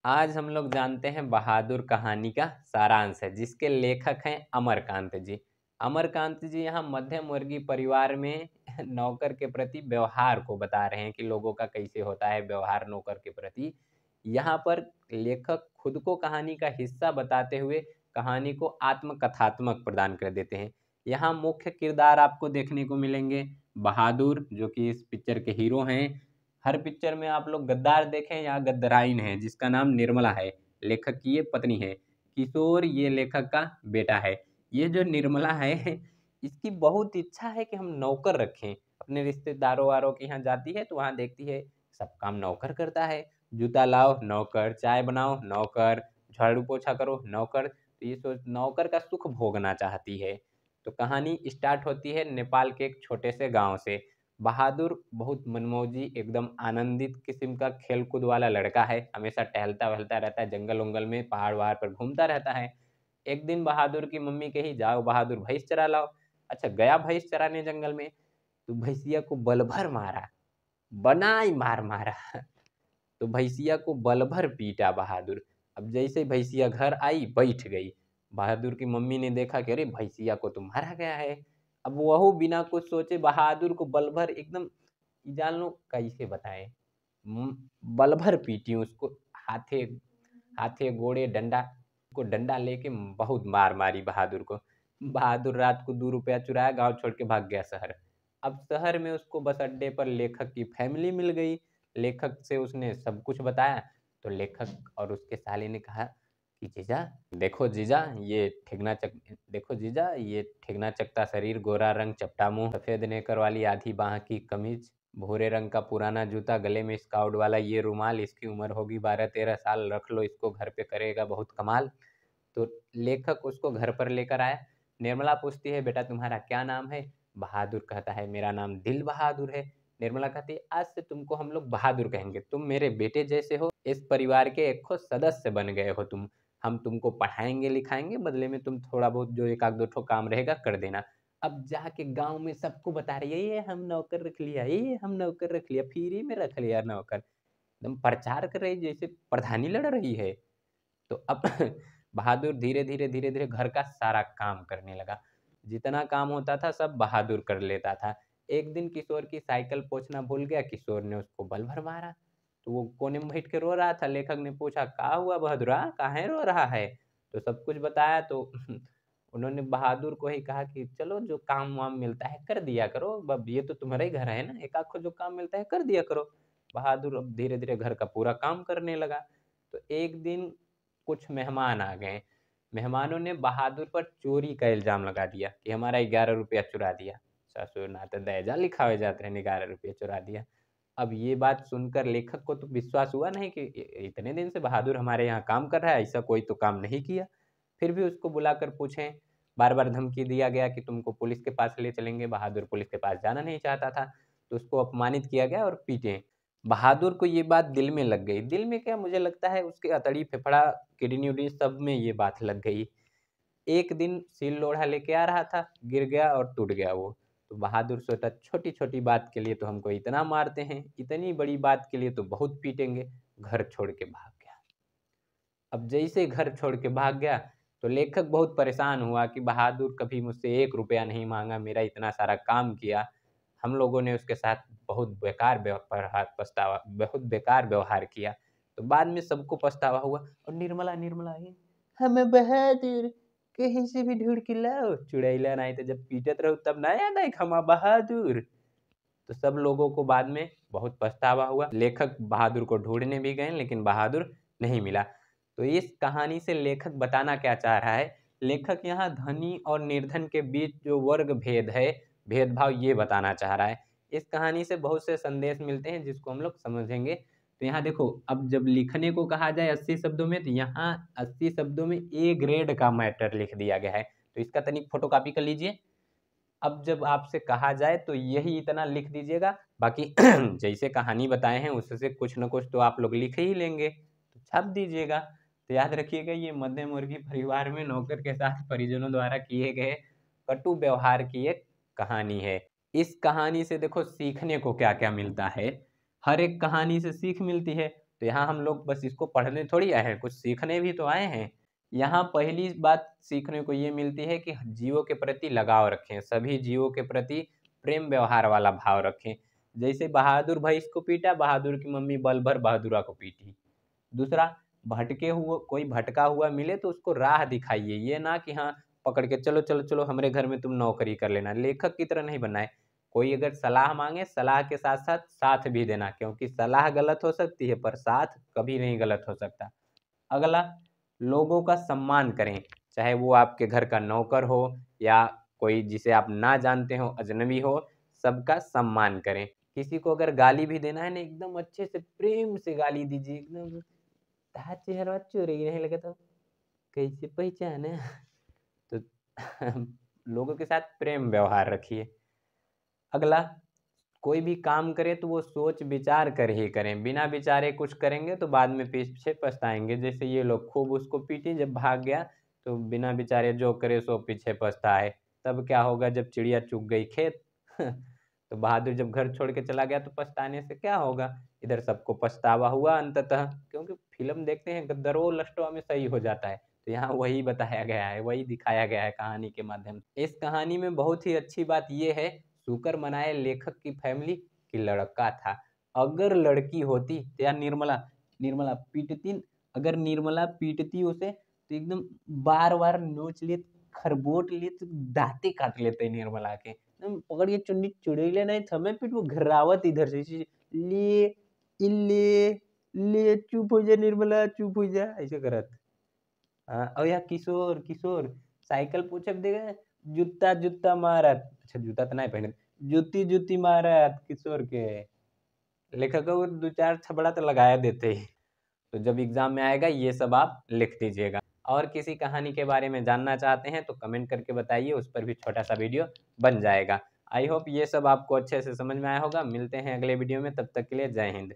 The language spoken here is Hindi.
आज हम लोग जानते हैं बहादुर कहानी का सारांश है जिसके लेखक हैं अमरकांत जी। अमरकांत जी यहाँ मध्यम वर्गीय परिवार में नौकर के प्रति व्यवहार को बता रहे हैं कि लोगों का कैसे होता है व्यवहार नौकर के प्रति। यहाँ पर लेखक खुद को कहानी का हिस्सा बताते हुए कहानी को आत्मकथात्मक प्रदान कर देते हैं। यहाँ मुख्य किरदार आपको देखने को मिलेंगे बहादुर, जो कि इस पिक्चर के हीरो हैं। हर पिक्चर में आप लोग गद्दार देखें, यहाँ गद्दाराइन है जिसका नाम निर्मला है, लेखक की ये पत्नी है। किशोर ये लेखक का बेटा है। ये जो निर्मला है इसकी बहुत इच्छा है कि हम नौकर रखें। अपने रिश्तेदारों वारों के यहाँ जाती है तो वहाँ देखती है सब काम नौकर करता है। जूता लाओ नौकर, चाय बनाओ नौकर, झाड़ू पोछा करो नौकर। तो ये सोच नौकर का सुख भोगना चाहती है। तो कहानी स्टार्ट होती है नेपाल के एक छोटे से गांव से। बहादुर बहुत मनमौजी एकदम आनंदित किस्म का खेल कूद वाला लड़का है। हमेशा टहलता वहलता रहता है, जंगल उंगल में पहाड़ वहाड़ पर घूमता रहता है। एक दिन बहादुर की मम्मी कही जाओ बहादुर भैंस चरा लाओ। अच्छा गया भैंस चराने जंगल में, तो भैंसिया को बल भर मारा, बनाई मार मारा। तो भैंसिया को बल भर पीटा बहादुर। अब जैसे भैंसिया घर आई बैठ गई। बहादुर की मम्मी ने देखा कि अरे भैंसिया को तो मारा गया है। अब वह बिना कुछ सोचे बहादुर को बल भर एकदम, जान लो कैसे बताएं, बल भर पीटी उसको। हाथे हाथे गोड़े डंडा को डंडा लेके बहुत मार मारी बहादुर को। बहादुर रात को 2 रुपया चुराया, गांव छोड़ के भाग गया शहर। अब शहर में उसको बस अड्डे पर लेखक की फैमिली मिल गई। लेखक से उसने सब कुछ बताया। तो लेखक और उसके साले ने कहा कि जीजा देखो, जीजा ये ठिगना चक देखो जीजा ये ठिगना चकता शरीर, गोरा रंग, चपटा मुंह, सफेद नेकर वाली आधी बाह की कमीज, भूरे रंग का पुराना जूता, गले में स्काउट वाला ये रुमाल, इसकी उम्र होगी 12-13 साल, रख लो इसको घर पे करेगा बहुत कमाल। तो लेखक उसको घर पर लेकर आया। निर्मला पूछती है बेटा तुम्हारा क्या नाम है? बहादुर कहता है मेरा नाम दिल बहादुर है। निर्मला कहती है आज से तुमको हम लोग बहादुर कहेंगे, तुम मेरे बेटे जैसे हो, इस परिवार के एक खो सदस्य बन गए हो तुम। हम तुमको पढ़ाएंगे लिखाएंगे, बदले में तुम थोड़ा बहुत जो एक आध दो ठो काम रहेगा कर देना। अब जाके गांव में सबको बता रही है ये हम नौकर रख लिया, ये हम नौकर रख लिया, फ्री में रख लिया नौकर। एकदम प्रचार कर रही जैसे प्रधानी लड़ रही है। तो अब बहादुर धीरे धीरे धीरे धीरे घर का सारा काम करने लगा। जितना काम होता था सब बहादुर कर लेता था। एक दिन किशोर की साइकिल पोंछना भूल गया, किशोर ने उसको बल भर मारा। तो वो कोने में बैठ के रो रहा था। लेखक ने पूछा का हुआ बहादुरा, काहे रो रहा है? तो सब कुछ बताया। तो उन्होंने बहादुर को ही कहा कि चलो जो काम वाम मिलता है कर दिया करो, अब ये तो तुम्हारा ही घर है ना, एक आध को जो काम मिलता है कर दिया करो। बहादुर अब धीरे धीरे घर का पूरा काम करने लगा। तो एक दिन कुछ मेहमान आ गए। मेहमानों ने बहादुर पर चोरी का इल्जाम लगा दिया कि हमारा 11 रुपया चुरा दिया। ससुर ना तो दहेजा लिखावे जाते हैं, 11 रुपया चुरा दिया। अब ये बात सुनकर लेखक को तो विश्वास हुआ नहीं कि इतने दिन से बहादुर हमारे यहाँ काम कर रहा है, ऐसा कोई तो काम नहीं किया। फिर भी उसको बुलाकर पूछें, बार बार धमकी दिया गया कि तुमको पुलिस के पास ले चलेंगे। बहादुर पुलिस के पास जाना नहीं चाहता था। तो उसको अपमानित किया गया और पीटे। बहादुर को ये बात दिल में लग गई। दिल में क्या, मुझे लगता है उसके अतड़ी फेफड़ा किडनी उडनी सब में ये बात लग गई। एक दिन सिल लोढ़ा लेके आ रहा था, गिर गया और टूट गया वो। तो बहादुर सोचा छोटी छोटी बात के लिए तो हमको इतना मारते हैं, इतनी बड़ी बात के लिए तो बहुत पीटेंगे। घर छोड़ के भाग गया। अब जैसे घर छोड़ के भाग गया तो लेखक बहुत परेशान हुआ कि बहादुर कभी मुझसे 1 रुपया नहीं मांगा, मेरा इतना सारा काम किया, हम लोगों ने उसके साथ बहुत बेकार व्यवहार किया। तो बाद में सबको पछतावा हुआ। और निर्मला निर्मला आई, हमें बहादुर कहीं से भी ढूंढ के लाओ, चुड़ैला नहीं तो जब पीटत रहो तब ना याद आई हम बहादुर। तो सब लोगों को बाद में बहुत पछतावा हुआ। लेखक बहादुर को ढूंढने भी गए लेकिन बहादुर नहीं मिला। तो इस कहानी से लेखक बताना क्या चाह रहा है? लेखक यहाँ धनी और निर्धन के बीच जो वर्ग भेद है, भेदभाव, ये बताना चाह रहा है। इस कहानी से बहुत से संदेश मिलते हैं जिसको हम लोग समझेंगे। तो यहाँ देखो, अब जब लिखने को कहा जाए 80 शब्दों में, तो यहाँ 80 शब्दों में ए ग्रेड का मैटर लिख दिया गया है। तो इसका तनिक फोटो कॉपी कर लीजिए। अब जब आपसे कहा जाए तो यही इतना लिख दीजिएगा। बाकी जैसे कहानी बताए हैं उससे कुछ न कुछ तो आप लोग लिख ही लेंगे, तो छाप दीजिएगा। तो याद रखिएगा ये मध्यम वर्गीय परिवार में नौकर के साथ परिजनों द्वारा किए गए कटु व्यवहार की एक कहानी है। इस कहानी से देखो सीखने को क्या क्या मिलता है। हर एक कहानी से सीख मिलती है। तो यहाँ हम लोग बस इसको पढ़ने थोड़ी आए हैं, कुछ सीखने भी तो आए हैं। यहाँ पहली बात सीखने को ये मिलती है कि जीवों के प्रति लगाव रखें, सभी जीवों के प्रति प्रेम व्यवहार वाला भाव रखें। जैसे बहादुर भैंस को पीटा, बहादुर की मम्मी बल भर बहादुरा को पीटी। दूसरा, कोई भटका हुआ मिले तो उसको राह दिखाइए, ये ना कि हाँ पकड़ के चलो चलो चलो हमारे घर में तुम नौकरी कर लेना। लेखक की तरह नहीं बनना है। कोई अगर सलाह मांगे, सलाह के साथ साथ साथ भी देना, क्योंकि सलाह गलत हो सकती है पर साथ कभी नहीं गलत हो सकता। अगला, लोगों का सम्मान करें, चाहे वो आपके घर का नौकर हो या कोई जिसे आप ना जानते हो, अजनबी हो, सबका सम्मान करें। किसी को अगर गाली भी देना है ना, एकदम अच्छे से प्रेम से गाली दीजिए, एकदम चेहरा चोरी नहीं लगे तो कैसे पहचाने। तो लोगों के साथ प्रेम व्यवहार रखिए। अगला, कोई भी काम करे तो वो सोच विचार कर ही करें, बिना विचारे कुछ करेंगे तो बाद में पीछे पछताएंगे। जैसे ये लोग खूब उसको पीटे, जब भाग गया तो बिना विचारे जो करे सो पीछे पछताए। तब क्या होगा जब चिड़िया चुग गई खेत। तो बहादुर जब घर छोड़ के चला गया तो पछताने से क्या होगा, इधर सबको पछतावा हुआ अंततः, क्योंकि फिल्म देखते हैं गद्दरों लस्टवा में सही हो जाता है। तो यहाँ वही बताया गया है, वही दिखाया गया है कहानी के माध्यम से। इस कहानी में बहुत ही अच्छी बात यह है, शुक्र मनाए लेखक की फैमिली कि लड़का था। अगर लड़की होती तो यार निर्मला निर्मला पीटती, अगर निर्मला पीटती उसे तो एकदम बार बार नोच ले, खरबोट ले तो दांते काट लेते निर्मला के, एकदम पकड़ के चुन्नी चुड़ैले नहीं थमे पीट वो घर्रावत इधर से ले ले ले, चुप हो जा निर्मला, चुप हो जा, ऐसे करत। हाँ, और यार किशोर किशोर साइकिल पूछे देगा, जूता जूता मारत, अच्छा जूता तो नहीं पहने, जूती जूती मारत किशोर के। लेखक को दो चार थपड़ा तो लगाया देते ही। तो जब एग्जाम में आएगा ये सब आप लिख दीजिएगा। और किसी कहानी के बारे में जानना चाहते हैं तो कमेंट करके बताइए, उस पर भी छोटा सा वीडियो बन जाएगा। आई होप ये सब आपको अच्छे से समझ में आया होगा। मिलते हैं अगले वीडियो में, तब तक के लिए जय हिंद।